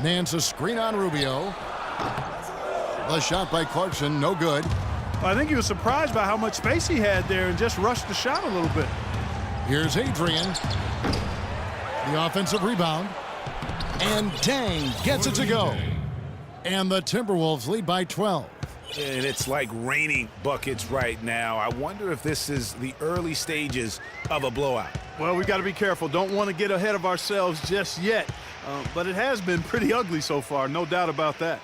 Nance a screen on Rubio. The shot by Clarkson, no good. I think he was surprised by how much space he had there and just rushed the shot a little bit. Here's Adrian. The offensive rebound. And Dang gets it to go. And the Timberwolves lead by 12. And it's like raining buckets right now. I wonder if this is the early stages of a blowout. Well, we've got to be careful. Don't want to get ahead of ourselves just yet. But it has been pretty ugly so far, no doubt about that.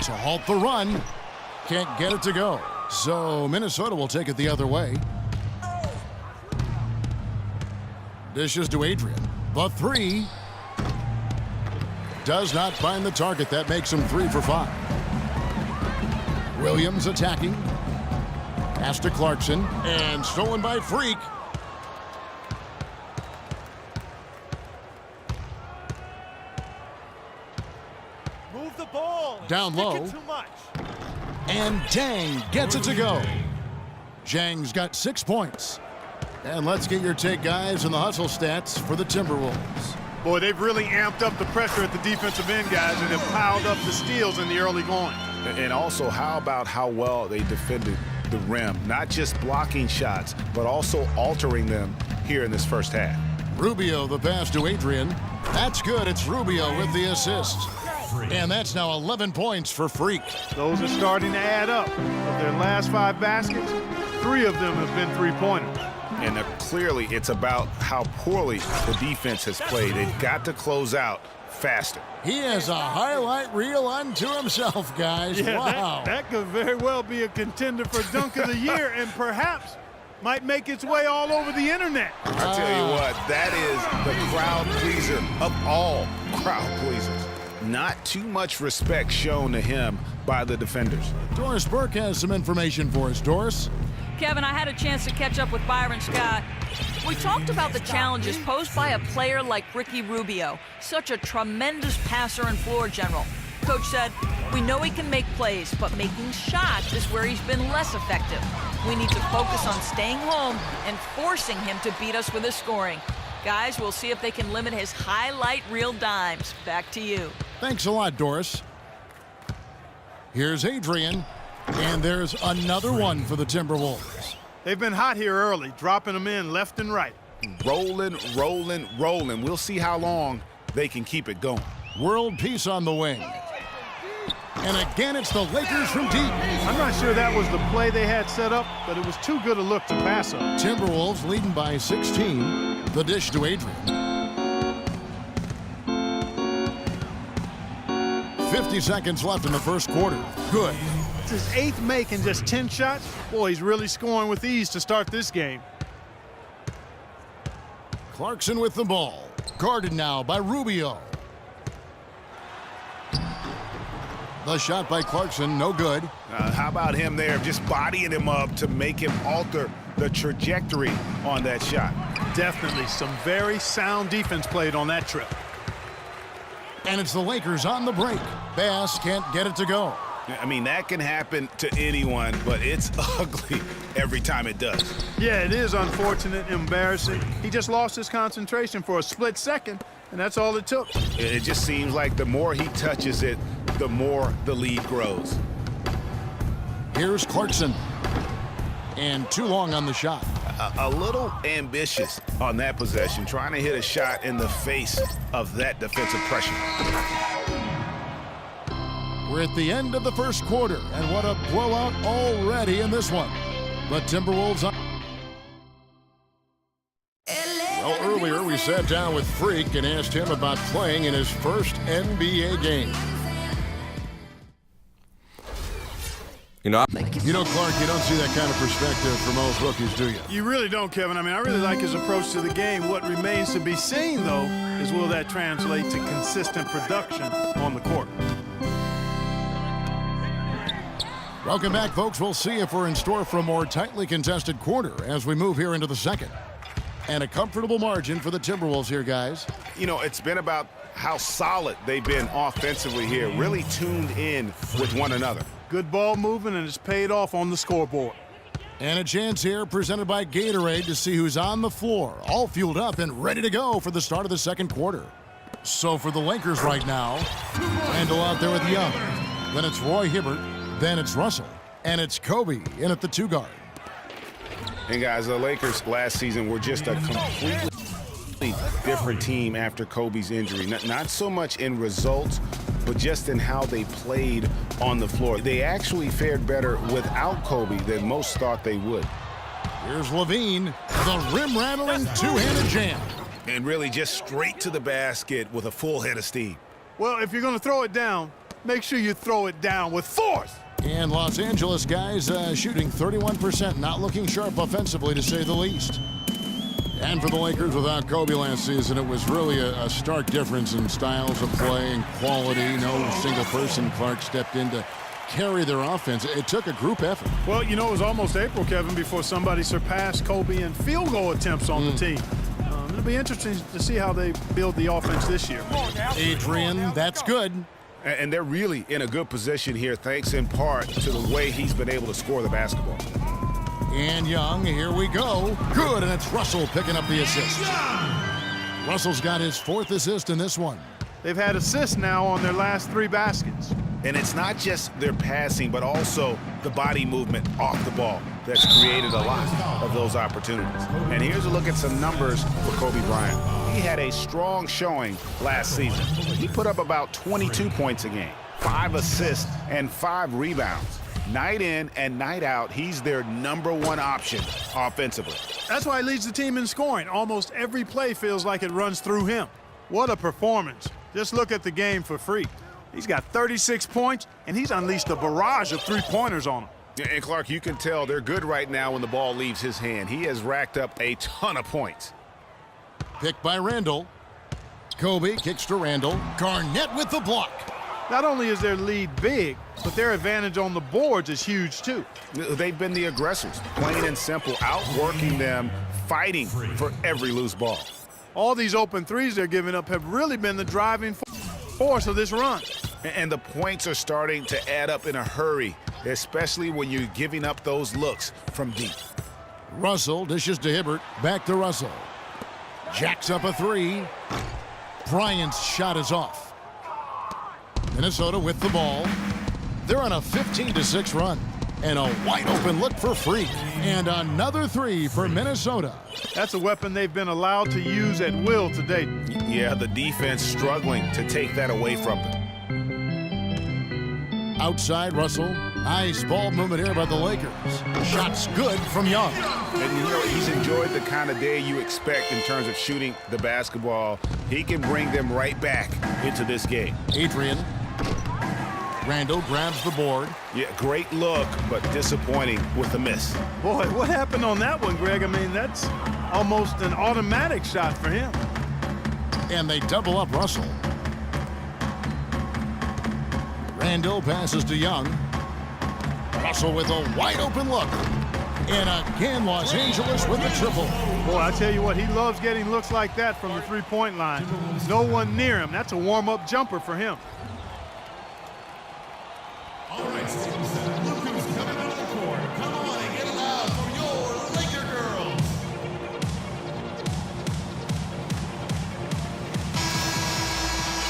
To halt the run. Can't get it to go. So Minnesota will take it the other way. Dishes to Adrian. The three. Does not find the target. That makes him 3 for 5. Williams attacking. Pass to Clarkson. And stolen by Freak. Move the ball. Down low. Too much. And Dang gets it to go. Zhang's got 6 points. And let's get your take, guys, on the hustle stats for the Timberwolves. Boy, they've really amped up the pressure at the defensive end, guys, and have piled up the steals in the early going. And also, how about how well they defended the rim? Not just blocking shots, but also altering them here in this first half. Rubio, the pass to Adrian. That's good. It's Rubio with the assist. And that's now 11 points for Freak. Those are starting to add up. Of their last 5 baskets, 3 of them have been three-pointers. And clearly it's about how poorly the defense has played. They've got to close out faster. He has a highlight reel unto himself, guys. Yeah, wow. that could very well be a contender for Dunk of the Year and perhaps might make its way all over the internet. I tell you what, that is the crowd pleaser of all crowd pleasers. Not too much respect shown to him by the defenders. Doris Burke has some information for us. Doris? Kevin, I had a chance to catch up with Byron Scott. We talked about the challenges posed by a player like Ricky Rubio, such a tremendous passer and floor general. Coach said, we know he can make plays, but making shots is where he's been less effective. We need to focus on staying home and forcing him to beat us with his scoring. Guys, we'll see if they can limit his highlight reel dimes. Back to you. Thanks a lot, Doris. Here's Adrian. And there's another one for the Timberwolves. They've been hot here early, dropping them in left and right. Rolling, rolling, rolling. We'll see how long they can keep it going. World peace on the wing. And again, it's the Lakers from deep. I'm not sure that was the play they had set up, but it was too good a look to pass up. Timberwolves leading by 16. The dish to Adrian. 50 seconds left in the first quarter. Good. It's his 8th make in just 10 shots. Boy, he's really scoring with ease to start this game. Clarkson with the ball. Guarded now by Rubio. The shot by Clarkson, no good. How about him there, just bodying him up to make him alter the trajectory on that shot. Definitely some very sound defense played on that trip. And it's the Lakers on the break. Bass can't get it to go. I mean, that can happen to anyone, but it's ugly every time it does. Yeah, it is unfortunate and embarrassing. He just lost his concentration for a split second, and that's all it took. It just seems like the more he touches it, the more the lead grows. Here's Clarkson. And too long on the shot. A little ambitious on that possession, trying to hit a shot in the face of that defensive pressure. We're at the end of the first quarter, and what a blowout already in this one. The Timberwolves on. Well, earlier we sat down with Freak and asked him about playing in his first NBA game. You know, Clark, you don't see that kind of perspective from most rookies, do you? You really don't, Kevin. I mean, I really like his approach to the game. What remains to be seen, though, is will that translate to consistent production on the court. Welcome back, folks. We'll see if we're in store for a more tightly contested quarter as we move here into the second. And a comfortable margin for the Timberwolves here, guys. You know, it's been about how solid they've been offensively here, really tuned in with one another. Good ball movement, and it's paid off on the scoreboard. And a chance here presented by Gatorade to see who's on the floor, all fueled up and ready to go for the start of the second quarter. So for the Lakers right now, Randall out there with Young. Then it's Roy Hibbert. Then it's Russell. And it's Kobe in at the 2 guard. And guys, the Lakers last season were just a completely different team after Kobe's injury. Not so much in results, but just in how they played on the floor. They actually fared better without Kobe than most thought they would. Here's Levine, the rim-rattling two-handed jam. And really just straight to the basket with a full head of steam. Well, if you're going to throw it down, make sure you throw it down with force. And Los Angeles guys shooting 31%, not looking sharp offensively to say the least. And for the Lakers without Kobe last season, it was really a stark difference in styles of play and quality. No single person Clark stepped in to carry their offense. It took a group effort. Well, you know, it was almost April, Kevin, before somebody surpassed Kobe in field goal attempts on the team. It'll be interesting to see how they build the offense this year. Adrian, that's good. And they're really in a good position here, thanks in part to the way he's been able to score the basketball. And Young, here we go. Good, and it's Russell picking up the assist. Russell's got his 4th assist in this one. They've had assists now on their last 3 baskets. And it's not just their passing, but also the body movement off the ball that's created a lot of those opportunities. And here's a look at some numbers for Kobe Bryant. He had a strong showing last season. He put up about 22 points a game, 5 assists, and 5 rebounds. Night in and night out, he's their #1 option offensively. That's why he leads the team in scoring. Almost every play feels like it runs through him. What a performance. Just look at the game for free. He's got 36 points, and he's unleashed a barrage of 3-pointers on them. And Clark, you can tell they're good right now when the ball leaves his hand. He has racked up a ton of points. Picked by Randall. Kobe kicks to Randall. Garnett with the block. Not only is their lead big, but their advantage on the boards is huge, too. They've been the aggressors, plain and simple, outworking them, fighting for every loose ball. All these open threes they're giving up have really been the driving force of this run. And the points are starting to add up in a hurry, especially when you're giving up those looks from deep. Russell dishes to Hibbert. Back to Russell. Jacks up a 3. Bryant's shot is off. Minnesota with the ball. They're on a 15-6 run. And a wide-open look for Freak. And another 3 for Minnesota. That's a weapon they've been allowed to use at will to date. Yeah, the defense struggling to take that away from them. Outside, Russell. Nice ball movement here by the Lakers. Shots good from Young. And you know, he's enjoyed the kind of day you expect in terms of shooting the basketball. He can bring them right back into this game. Adrian. Randall grabs the board. Yeah, great look, but disappointing with the miss. Boy, what happened on that one, Greg? I mean, that's almost an automatic shot for him. And they double up Russell. Randall passes to Young. Russell with a wide open look. And again, Los Angeles with the triple. Boy, I tell you what, he loves getting looks like that from the three-point line. No one near him. That's a warm-up jumper for him. All right, students, look who's coming out of the court. Come on and get it loud for your Laker girls.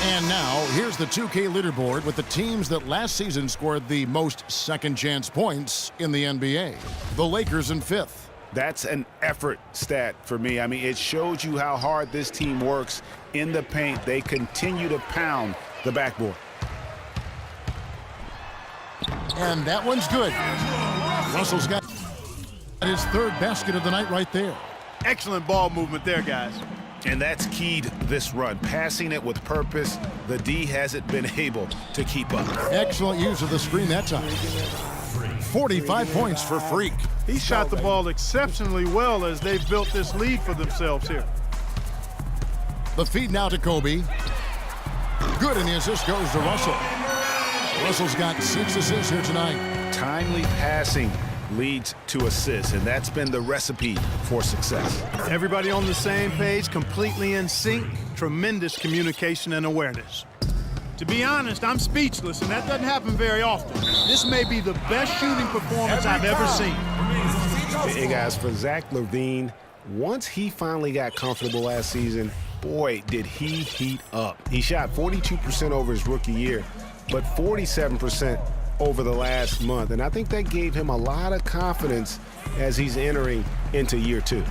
And now, here's the 2K leaderboard with the teams that last season scored the most second-chance points in the NBA. The Lakers in 5th. That's an effort stat for me. I mean, it shows you how hard this team works in the paint. They continue to pound the backboard. And that one's good. Russell's got his 3rd basket of the night right there. Excellent ball movement there, guys. And that's keyed this run. Passing it with purpose, the D hasn't been able to keep up. Excellent use of the screen that time. 45 points for Freak. He shot the ball exceptionally well as they've built this lead for themselves here. The feed now to Kobe. Good, and the assist goes to Russell. Russell's got 6 assists here tonight. Timely passing leads to assists, and that's been the recipe for success. Everybody on the same page, completely in sync, tremendous communication and awareness. To be honest, I'm speechless, and that doesn't happen very often. This may be the best shooting performance I've ever seen. Hey guys, for Zach LaVine, once he finally got comfortable last season, boy, did he heat up. He shot 42% over his rookie year, but 47% over the last month. And I think that gave him a lot of confidence as he's entering into year 2.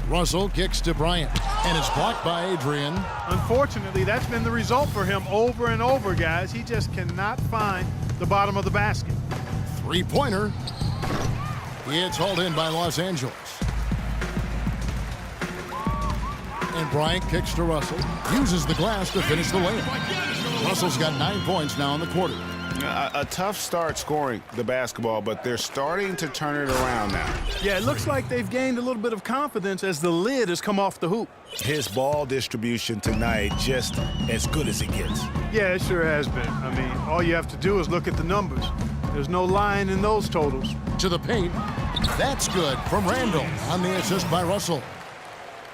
Russell kicks to Bryant, and it's blocked by Adrian. Unfortunately, that's been the result for him over and over, guys. He just cannot find the bottom of the basket. Three-pointer. It's hauled in by Los Angeles. And Bryant kicks to Russell. Uses the glass to finish the layup. Russell's got 9 points now in the quarter. A tough start scoring the basketball, but they're starting to turn it around now. Yeah, it looks like they've gained a little bit of confidence as the lid has come off the hoop. His ball distribution tonight just as good as it gets. Yeah, it sure has been. I mean, all you have to do is look at the numbers. There's no lying in those totals. To the paint. That's good from Randall on the assist by Russell.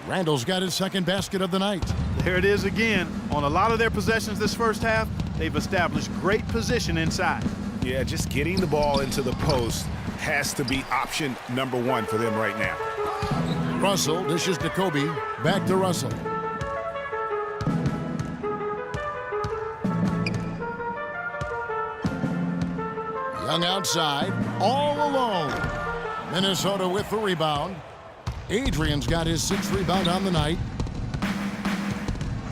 Randall's got his second basket of the night. There it is again. On a lot of their possessions this first half, they've established great position inside. Yeah, just getting the ball into the post has to be option number 1 for them right now. Russell dishes to Kobe. Back to Russell. Young outside, all alone. Minnesota with the rebound. Adrian's got his 6th rebound on the night.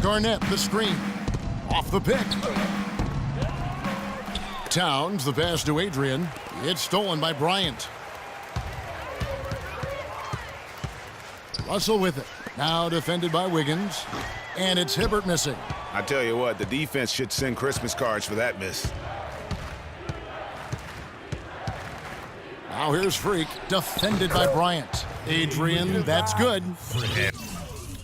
Garnett, the screen. Off the pick. Towns, the pass to Adrian. It's stolen by Bryant. Russell with it. Now defended by Wiggins. And it's Hibbert missing. I tell you what, the defense should send Christmas cards for that miss. Now here's Freak, defended by Bryant. Adrian, that's good.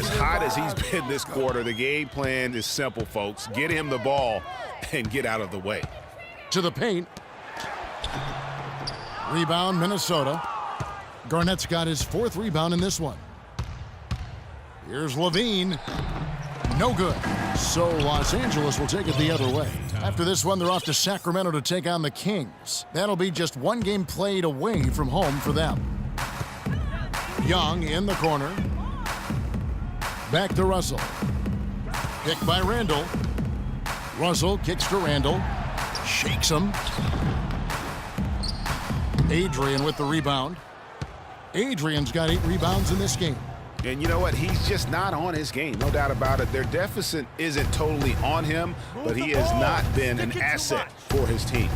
As hot as he's been this quarter, the game plan is simple, folks. Get him the ball and get out of the way. To the paint. Rebound, Minnesota. Garnett's got his 4th rebound in this one. Here's Levine. No good. So Los Angeles will take it the other way. After this one, they're off to Sacramento to take on the Kings. That'll be just 1 game played away from home for them. Young in the corner. Back to Russell. Picked by Randall. Russell kicks to Randall. Shakes him. Adrian with the rebound. Adrian's got 8 rebounds in this game. And you know what? He's just not on his game, no doubt about it. Their deficit isn't totally on him, but he has not been an asset for his team.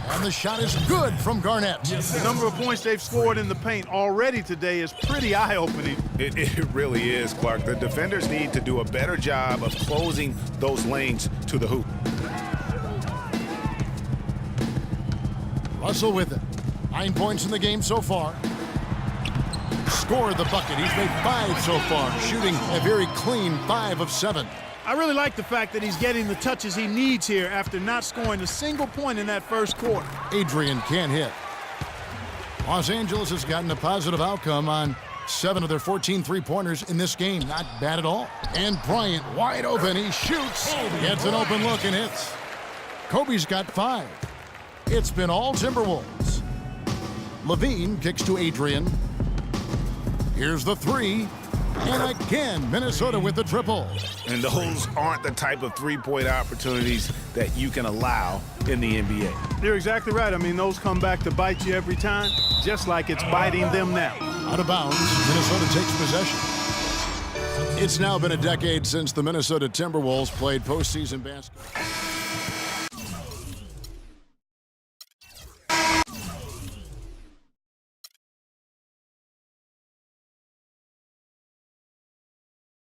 And the shot is good from Garnett. The number of points they've scored in the paint already today is pretty eye-opening. It really is, Clark. The defenders need to do a better job of closing those lanes to the hoop. Russell with it. 9 points in the game so far. Scored the bucket. He's made 5 so far, shooting a very clean 5 of 7. I really like the fact that he's getting the touches he needs here after not scoring a single point in that first quarter. Adrian can't hit. Los Angeles has gotten a positive outcome on 7 of their 14 three-pointers in this game. Not bad at all. And Bryant wide open. He shoots. Gets an open look and hits. Kobe's got 5. It's been all Timberwolves. Levine kicks to Adrian. Here's the 3. And again, Minnesota with the triple. And those aren't the type of three-point opportunities that you can allow in the NBA. You're exactly right. I mean, those come back to bite you every time, just like it's biting them now. Out of bounds, Minnesota takes possession. It's now been a decade since the Minnesota Timberwolves played postseason basketball.